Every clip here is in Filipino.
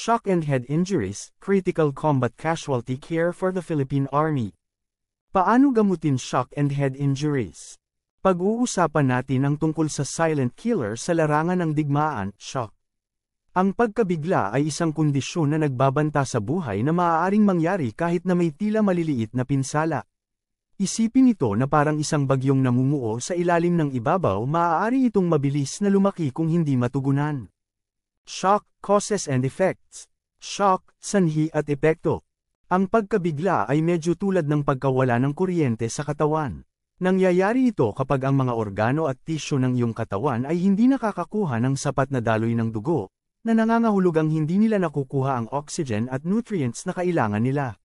Shock and head injuries, critical combat casualty care for the Philippine Army. Paano gamutin shock and head injuries? Pag-uusapan natin ang tungkol sa silent killer sa larangan ng digmaan, shock. Ang pagkabigla ay isang kondisyon na nagbabanta sa buhay na maaaring mangyari kahit na may tila maliliit na pinsala. Isipin ito na parang isang bagyong namumuo sa ilalim ng ibabaw, maaari itong mabilis na lumaki kung hindi matugunan. Shock, causes and effects. Shock, sanhi at epekto. Ang pagkabigla ay medyo tulad ng pagkawala ng kuryente sa katawan. Nangyayari ito kapag ang mga organo at tisyo ng iyong katawan ay hindi nakakakuha ng sapat na daloy ng dugo, na nangangahulugang hindi nila nakukuha ang oxygen at nutrients na kailangan nila.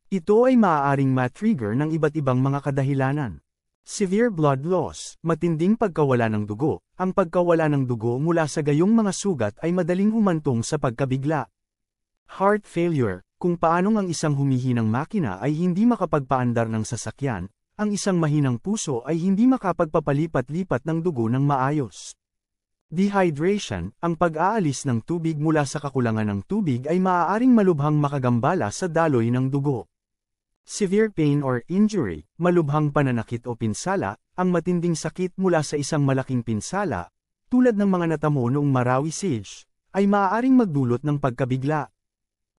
Ito ay maaaring ma-trigger ng iba't ibang mga kadahilanan. Severe blood loss, matinding pagkawala ng dugo. Ang pagkawala ng dugo mula sa gayong mga sugat ay madaling humantong sa pagkabigla. Heart failure, kung paanong ang isang humihinang makina ay hindi makapagpaandar ng sasakyan, ang isang mahinang puso ay hindi makapagpapalipat-lipat ng dugo ng maayos. Dehydration, ang pag-aalis ng tubig mula sa kakulangan ng tubig ay maaaring malubhang makagambala sa daloy ng dugo. Severe pain or injury, malubhang pananakit o pinsala, ang matinding sakit mula sa isang malaking pinsala, tulad ng mga natamo noong Marawi Siege, ay maaaring magdulot ng pagkabigla.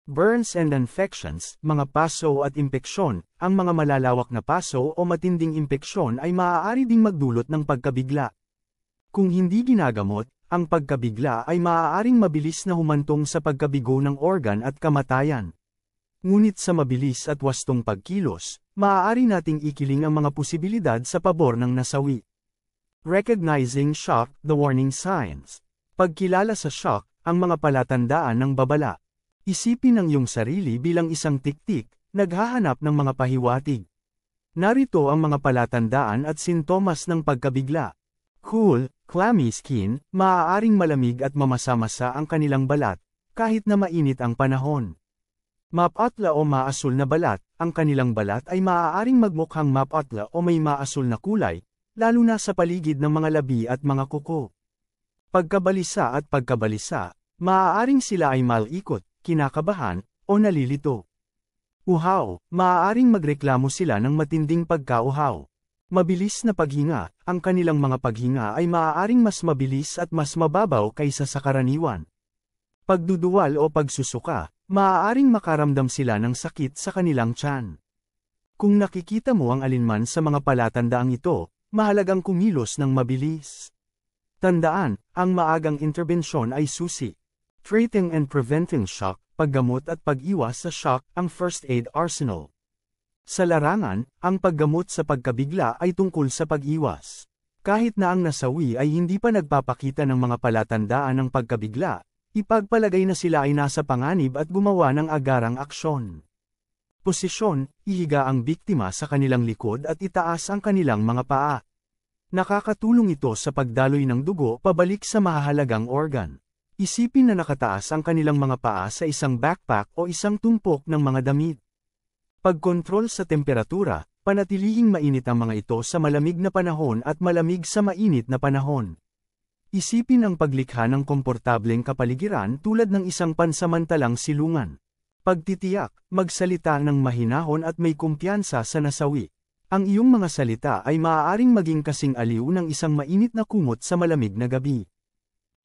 Burns and infections, mga paso at impeksyon, ang mga malalawak na paso o matinding impeksyon ay maaari ding magdulot ng pagkabigla. Kung hindi ginagamot, ang pagkabigla ay maaaring mabilis na humantong sa pagkabigo ng organ at kamatayan. Ngunit sa mabilis at wastong pagkilos, maaari nating ikiling ang mga posibilidad sa pabor ng nasawi. Recognizing shock, the warning signs. Pagkilala sa shock, ang mga palatandaan ng babala. Isipin ang iyong sarili bilang isang tiktik, naghahanap ng mga pahiwatig. Narito ang mga palatandaan at sintomas ng pagkabigla. Cool, clammy skin, maaaring malamig at mamasa-masa ang kanilang balat, kahit na mainit ang panahon. Mapatla o maasul na balat, ang kanilang balat ay maaaring magmukhang mapatla o may maasul na kulay, lalo na sa paligid ng mga labi at mga kuko. Pagkabalisa at pagkabalisa, maaaring sila ay malikot, kinakabahan, o nalilito. Uhaw, maaaring magreklamo sila ng matinding pagkauhaw. Mabilis na paghinga, ang kanilang mga paghinga ay maaaring mas mabilis at mas mababaw kaysa sa karaniwan. Pagduduwal o pagsusuka, maaaring makaramdam sila ng sakit sa kanilang tiyan. Kung nakikita mo ang alinman sa mga palatandaang ito, mahalagang kumilos ng mabilis. Tandaan, ang maagang interbensyon ay susi. Treating and preventing shock, paggamot at pag-iwas sa shock, ang first aid arsenal. Sa larangan, ang paggamot sa pagkabigla ay tungkol sa pag-iwas. Kahit na ang nasawi ay hindi pa nagpapakita ng mga palatandaan ng pagkabigla, ipagpalagay na sila ay nasa panganib at gumawa ng agarang aksyon. Posisyon, ihiga ang biktima sa kanilang likod at itaas ang kanilang mga paa. Nakakatulong ito sa pagdaloy ng dugo pabalik sa mahahalagang organ. Isipin na nakataas ang kanilang mga paa sa isang backpack o isang tumpok ng mga damit. Pagkontrol sa temperatura, panatilihing mainit ang mga ito sa malamig na panahon at malamig sa mainit na panahon. Isipin ang paglikha ng komportableng kapaligiran tulad ng isang pansamantalang silungan. Pagtitiyak, magsalita ng mahinahon at may kumpiyansa sa nasawi. Ang iyong mga salita ay maaaring maging kasing aliw ng isang mainit na kumot sa malamig na gabi.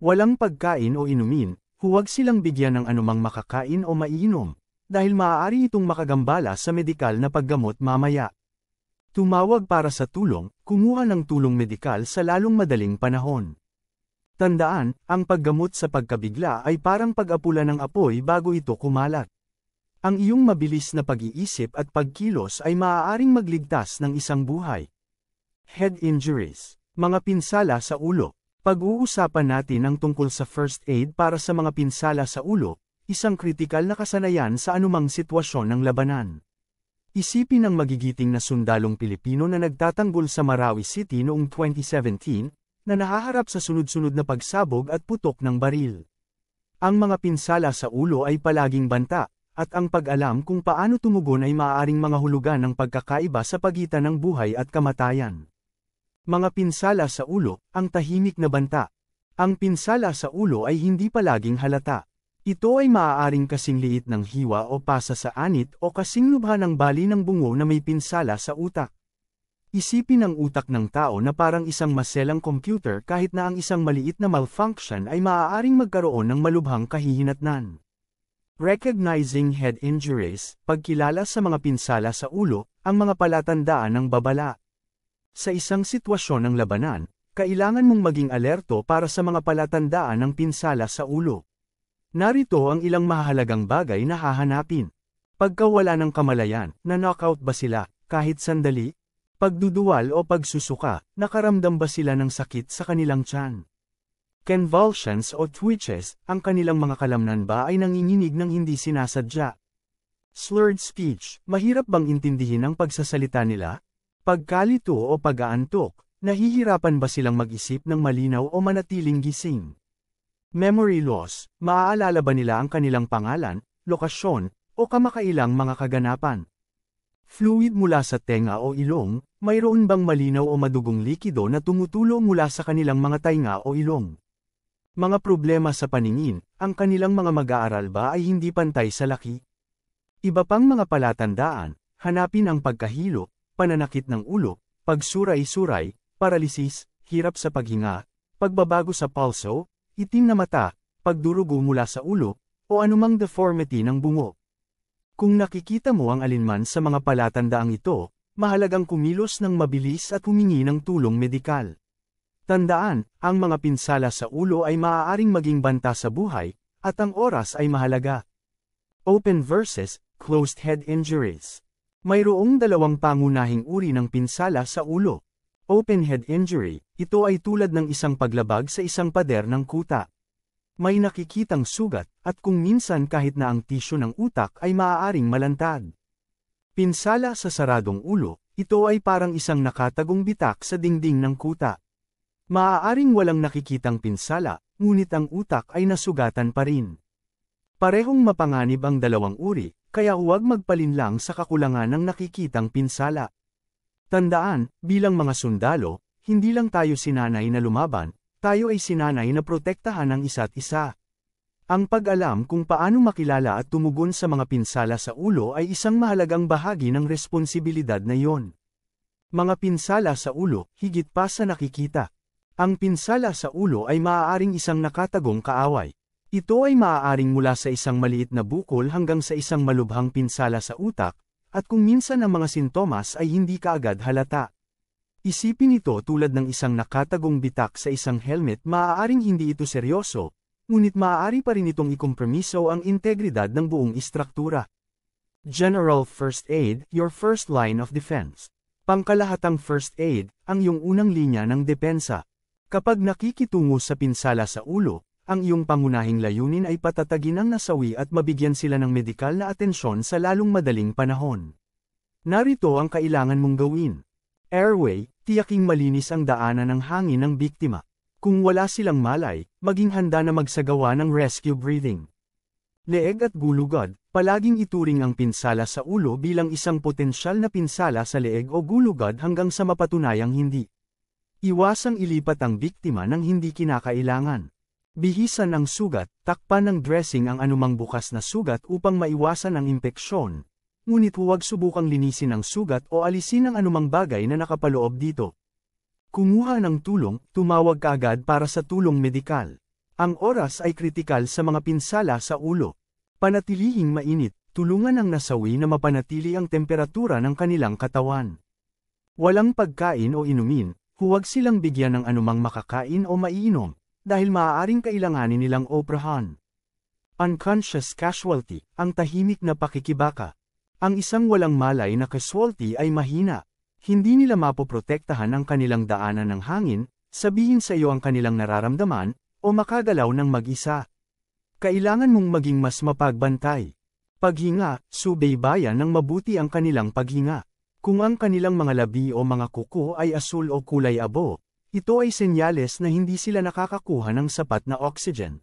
Walang pagkain o inumin, huwag silang bigyan ng anumang makakain o maiinom, dahil maaari itong makagambala sa medikal na paggamot mamaya. Tumawag para sa tulong, kumuha ng tulong medikal sa lalong madaling panahon. Tandaan, ang paggamot sa pagkabigla ay parang pag-apula ng apoy bago ito kumalat. Ang iyong mabilis na pag-iisip at pagkilos ay maaaring magligtas ng isang buhay. Head injuries, mga pinsala sa ulo. Pag-uusapan natin ang tungkol sa first aid para sa mga pinsala sa ulo, isang kritikal na kasanayan sa anumang sitwasyon ng labanan. Isipin ang magigiting na sundalong Pilipino na nagtatanggol sa Marawi City noong 2017, na nahaharap sa sunod-sunod na pagsabog at putok ng baril. Ang mga pinsala sa ulo ay palaging banta, at ang pag-alam kung paano tumugon ay maaaring mga hulugan ng pagkakaiba sa pagitan ng buhay at kamatayan. Mga pinsala sa ulo, ang tahimik na banta. Ang pinsala sa ulo ay hindi palaging halata. Ito ay maaaring kasing liit ng hiwa o pasa sa anit o kasing lubha ng bali ng bungo na may pinsala sa utak. Isipin ang utak ng tao na parang isang maselang computer kahit na ang isang maliit na malfunction ay maaaring magkaroon ng malubhang kahihinatnan. Recognizing head injuries, pagkilala sa mga pinsala sa ulo, ang mga palatandaan ng babala. Sa isang sitwasyon ng labanan, kailangan mong maging alerto para sa mga palatandaan ng pinsala sa ulo. Narito ang ilang mahalagang bagay na hahanapin. Pagkawala ng kamalayan, na-knockout ba sila, kahit sandali? Pagduduwal o pagsusuka, nakaramdam ba sila ng sakit sa kanilang tiyan? Convulsions o twitches, ang kanilang mga kalamnan ba ay nanginginig ng hindi sinasadya? Slurred speech, mahirap bang intindihin ang pagsasalita nila? Pagkalito o pag-aantok, nahihirapan ba silang mag-isip ng malinaw o manatiling gising? Memory loss, maaalala ba nila ang kanilang pangalan, lokasyon, o kamakailang mga kaganapan? Fluid mula sa tenga o ilong, mayroon bang malinaw o madugong likido na tumutulo mula sa kanilang mga tainga o ilong? Mga problema sa paningin, ang kanilang mga mag-aaral ba ay hindi pantay sa laki? Iba pang mga palatandaan, hanapin ang pagkahilo, pananakit ng ulo, pagsuray-suray, paralisis, hirap sa paghinga, pagbabago sa pulso, itim na mata, pagdurugo mula sa ulo, o anumang deformity ng bungo. Kung nakikita mo ang alinman sa mga palatandaang ito, mahalagang kumilos ng mabilis at humingi ng tulong medikal. Tandaan, ang mga pinsala sa ulo ay maaaring maging banta sa buhay, at ang oras ay mahalaga. Open versus closed head injuries. Mayroong dalawang pangunahing uri ng pinsala sa ulo. Open head injury, ito ay tulad ng isang paglabag sa isang pader ng kuta. May nakikitang sugat, at kung minsan kahit na ang tisyo ng utak ay maaaring malantad. Pinsala sa saradong ulo, ito ay parang isang nakatagong bitak sa dingding ng kuta. Maaaring walang nakikitang pinsala, ngunit ang utak ay nasugatan pa rin. Parehong mapanganib ang dalawang uri, kaya huwag magpalinlang sa kakulangan ng nakikitang pinsala. Tandaan, bilang mga sundalo, hindi lang tayo sinanay na lumaban, tayo ay sinanay na protektahan ang isa't isa. Ang pag-alam kung paano makilala at tumugon sa mga pinsala sa ulo ay isang mahalagang bahagi ng responsibilidad na iyon. Mga pinsala sa ulo, higit pa sa nakikita. Ang pinsala sa ulo ay maaaring isang nakatagong kaaway. Ito ay maaaring mula sa isang maliit na bukol hanggang sa isang malubhang pinsala sa utak, at kung minsan ang mga sintomas ay hindi kaagad halata. Isipin ito tulad ng isang nakatagong bitak sa isang helmet, maaaring hindi ito seryoso, ngunit maaari pa rin itong ikompromiso ang integridad ng buong istruktura. General First Aid, your first line of defense. Pangkalahatang first aid, ang iyong unang linya ng depensa. Kapag nakikitungo sa pinsala sa ulo, ang iyong pangunahing layunin ay patatagin ang nasawi at mabigyan sila ng medikal na atensyon sa lalong madaling panahon. Narito ang kailangan mong gawin. Airway, tiyaking malinis ang daanan ng hangin ng biktima. Kung wala silang malay, maging handa na magsagawa ng rescue breathing. Leeg at gulugod, palaging ituring ang pinsala sa ulo bilang isang potensyal na pinsala sa leeg o gulugod hanggang sa mapatunayang hindi. Iwasang ilipat ang biktima ng hindi kinakailangan. Bihisan ang sugat, takpan ng dressing ang anumang bukas na sugat upang maiwasan ang impeksyon, ngunit huwag subukang linisin ang sugat o alisin ang anumang bagay na nakapaloob dito. Kumuha ng tulong, tumawag kaagad para sa tulong medikal. Ang oras ay kritikal sa mga pinsala sa ulo. Panatilihing mainit, tulungan ang nasawi na mapanatili ang temperatura ng kanilang katawan. Walang pagkain o inumin, huwag silang bigyan ng anumang makakain o maiinom, dahil maaaring kailanganin nilang operahan. Unconscious casualty, ang tahimik na pakikibaka. Ang isang walang malay na casualty ay mahina. Hindi nila mapoprotektahan ang kanilang daanan ng hangin, sabihin sa iyo ang kanilang nararamdaman, o makagalaw ng mag-isa. Kailangan mong maging mas mapagbantay. Paghinga, subaybayan ng mabuti ang kanilang paghinga. Kung ang kanilang mga labi o mga kuko ay asul o kulay abo, ito ay senyales na hindi sila nakakakuha ng sapat na oxygen.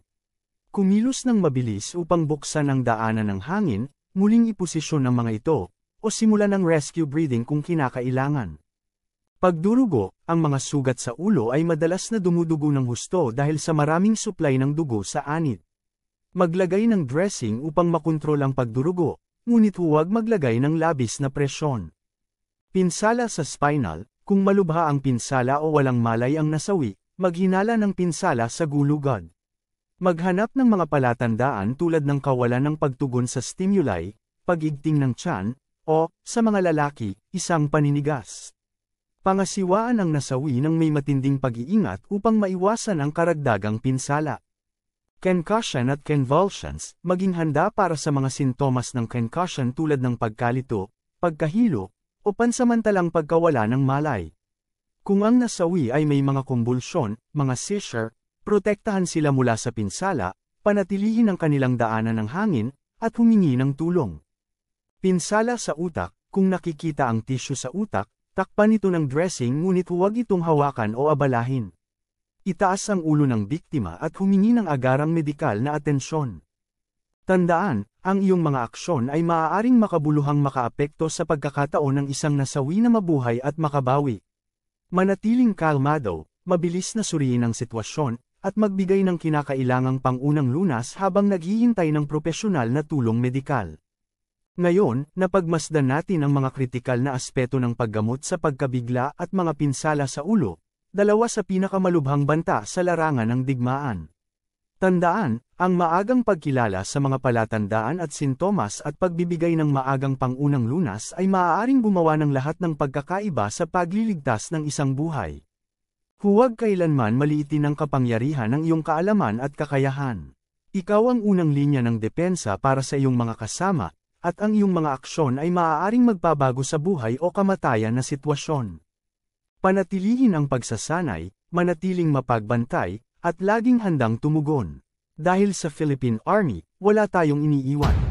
Kumilos ng mabilis upang buksan ang daanan ng hangin, muling iposisyon ng mga ito, o simulan ng rescue breathing kung kinakailangan. Pagdurugo, ang mga sugat sa ulo ay madalas na dumudugo ng husto dahil sa maraming supply ng dugo sa anit. Maglagay ng dressing upang makontrol ang pagdurugo, ngunit huwag maglagay ng labis na presyon. Pinsala sa spinal, kung malubha ang pinsala o walang malay ang nasawi, maghinala ng pinsala sa gulugod. Maghanap ng mga palatandaan tulad ng kawalan ng pagtugon sa stimuli, pag-igting ng tiyan, o, sa mga lalaki, isang paninigas. Pangasiwaan ang nasawi ng may matinding pag-iingat upang maiwasan ang karagdagang pinsala. Concussion at convulsions, maging handa para sa mga sintomas ng concussion tulad ng pagkalito, pagkahilo, o pansamantalang pagkawala ng malay. Kung ang nasawi ay may mga kumbulsyon, mga seizure, protektahan sila mula sa pinsala, panatilihin ang kanilang daanan ng hangin, at humingi ng tulong. Pinsala sa utak, kung nakikita ang tissue sa utak, takpan ito ng dressing ngunit huwag itong hawakan o abalahin. Itaas ang ulo ng biktima at humingi ng agarang medikal na atensyon. Tandaan, ang iyong mga aksyon ay maaaring makabuluhang makaapekto sa pagkakataon ng isang nasawi na mabuhay at makabawi. Manatiling kalmado, mabilis na suriin ang sitwasyon, at magbigay ng kinakailangang pangunang lunas habang naghihintay ng propesyonal na tulong medikal. Ngayon, napagmasdan natin ang mga kritikal na aspeto ng paggamot sa pagkabigla at mga pinsala sa ulo, dalawa sa pinakamalubhang banta sa larangan ng digmaan. Tandaan, ang maagang pagkilala sa mga palatandaan at sintomas at pagbibigay ng maagang pangunang lunas ay maaaring gumawa ng lahat ng pagkakaiba sa pagliligtas ng isang buhay. Huwag kailanman maliitin ang kapangyarihan ng iyong kaalaman at kakayahan. Ikaw ang unang linya ng depensa para sa iyong mga kasama, at ang iyong mga aksyon ay maaaring magpabago sa buhay o kamatayan na sitwasyon. Panatilihin ang pagsasanay, manatiling mapagbantay, at laging handang tumugon. Dahil sa Philippine Army, wala tayong iniiwan.